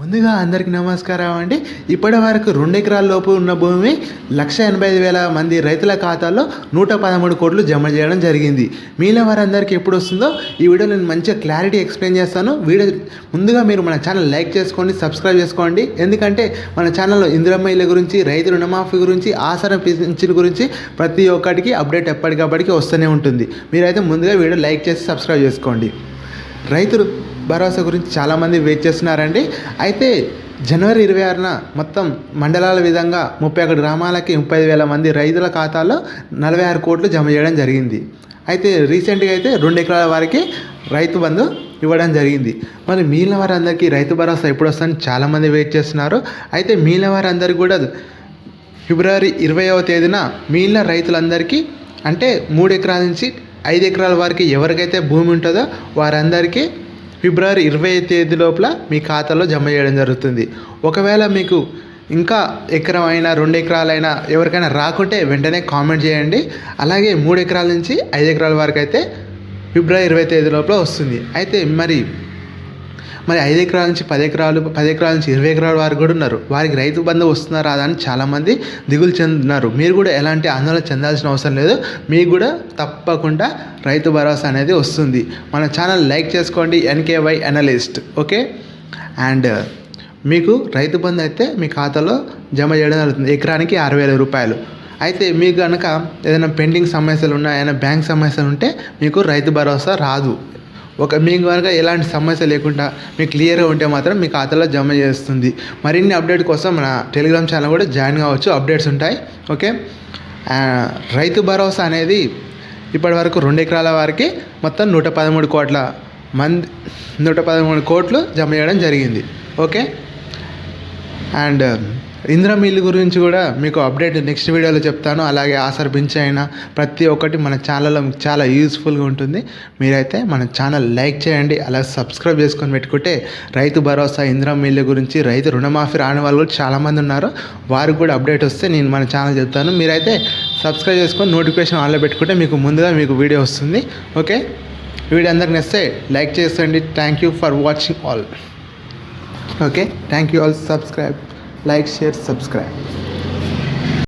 ముందుగా అందరికీ నమస్కారం అండి. ఇప్పటి వరకు 2 ఎకరాల లోపు ఉన్న భూమి 1,85,000 మంది రైతుల ఖాతాల్లో 113 కోట్లు జమ చేయడం జరిగింది. మీలో వారందరికీ ఎప్పుడు వస్తుందో ఈ వీడియో నేను మంచిగా క్లారిటీ ఎక్స్ప్లెయిన్ చేస్తాను. వీడియో ముందుగా మీరు మన ఛానల్ లైక్ చేసుకోండి, సబ్స్క్రైబ్ చేసుకోండి. ఎందుకంటే మన ఛానల్లో ఇందిరమ్మ ఇళ్ళ గురించి, రైతు రుణమాఫీ గురించి, ఆసరా పింఛన్ గురించి ప్రతి ఒక్కటికి అప్డేట్ ఎప్పటికప్పటికి వస్తూనే ఉంటుంది. మీరైతే ముందుగా వీడియో లైక్ చేసి సబ్స్క్రైబ్ చేసుకోండి. రైతు భరోసా గురించి చాలామంది వెయిట్ చేస్తున్నారండి. అయితే జనవరి 26న మొత్తం మండలాల విధంగా 31 గ్రామాలకి 35,000 మంది రైతుల ఖాతాల్లో 46 కోట్లు జమ చేయడం జరిగింది. అయితే రీసెంట్గా అయితే 2 ఎకరాల వారికి రైతు బంధు ఇవ్వడం జరిగింది. మరి మిగిలిన వారందరికీ రైతు భరోసా ఎప్పుడు వస్తుందని చాలామంది వెయిట్ చేస్తున్నారు. అయితే మిగిలిన వారందరికీ కూడా ఫిబ్రవరి 20వ తేదీన మిగిలిన రైతులందరికీ అంటే 3 ఎకరాల నుంచి 5 ఎకరాల వరకు ఎవరికైతే భూమి ఉంటుందో వారందరికీ ఫిబ్రవరి 20వ తేదీ లోపల మీ ఖాతాలో జమ చేయడం జరుగుతుంది. ఒకవేళ మీకు ఇంకా ఎకరం అయినా 2 ఎకరాలైనా ఎవరికైనా రాకుంటే వెంటనే కామెంట్ చేయండి. అలాగే 3 ఎకరాల నుంచి 5 ఎకరాల వరకు అయితే ఫిబ్రవరి 20వ తేదీ లోపల వస్తుంది. అయితే మరి 5 ఎకరాల నుంచి 10 ఎకరాలు, 10 ఎకరాల నుంచి 20 ఎకరాల వారు కూడా ఉన్నారు. వారికి రైతు బంధు వస్తుందా రాదా అని చాలామంది దిగులు చెందుతున్నారు. మీరు కూడా ఎలాంటి ఆందోళన చెందాల్సిన అవసరం లేదు. మీకు కూడా తప్పకుండా రైతు భరోసా అనేది వస్తుంది. మన ఛానల్ లైక్ చేసుకోండి, NKY అనలిస్ట్. ఓకే, అండ్ మీకు రైతు బంధు అయితే మీ ఖాతాలో జమ చేయడం జరుగుతుంది. ఎకరానికి 6,000 రూపాయలు. అయితే మీకు కనుక ఏదైనా పెండింగ్ సమస్యలు ఉన్నా, ఏదైనా బ్యాంక్ సమస్యలు ఉంటే మీకు రైతు భరోసా రాదు. మీకు కనుక ఎలాంటి సమస్య లేకుండా మీకు క్లియర్గా ఉంటే మాత్రం మీ ఖాతాలో జమ చేస్తుంది. మరిన్ని అప్డేట్ కోసం మన టెలిగ్రామ్ ఛానల్ కూడా జాయిన్ కావచ్చు, అప్డేట్స్ ఉంటాయి. ఓకే, రైతు భరోసా అనేది ఇప్పటివరకు 2 ఎకరాల వారికి మొత్తం 113 కోట్లు జమ చేయడం జరిగింది. ఓకే, అండ్ ఇందిరమ్మ ఇల్లు గురించి కూడా మీకు అప్డేట్ నెక్స్ట్ వీడియోలో చెప్తాను. అలాగే ఆసరా పింఛన్ అయినా ప్రతి ఒక్కటి మన ఛానల్లో చాలా యూస్ఫుల్గా ఉంటుంది. మీరైతే మన ఛానల్ లైక్ చేయండి, అలాగే సబ్స్క్రైబ్ చేసుకొని పెట్టుకుంటే రైతు భరోసా, ఇందిరమ్మ ఇల్లు గురించి, రైతు రుణమాఫీ రాని వాళ్ళు కూడా చాలామంది ఉన్నారు. వారికి కూడా అప్డేట్ వస్తే నేను మన ఛానల్ చెప్తాను. మీరైతే సబ్స్క్రైబ్ చేసుకొని నోటిఫికేషన్ ఆన్లో పెట్టుకుంటే మీకు ముందుగా మీకు వీడియో వస్తుంది. ఓకే, వీడియో అందరికి నచ్చితే లైక్ చేయండి. Thank you for watching all. Okay, thank you all. Subscribe, like, share, subscribe.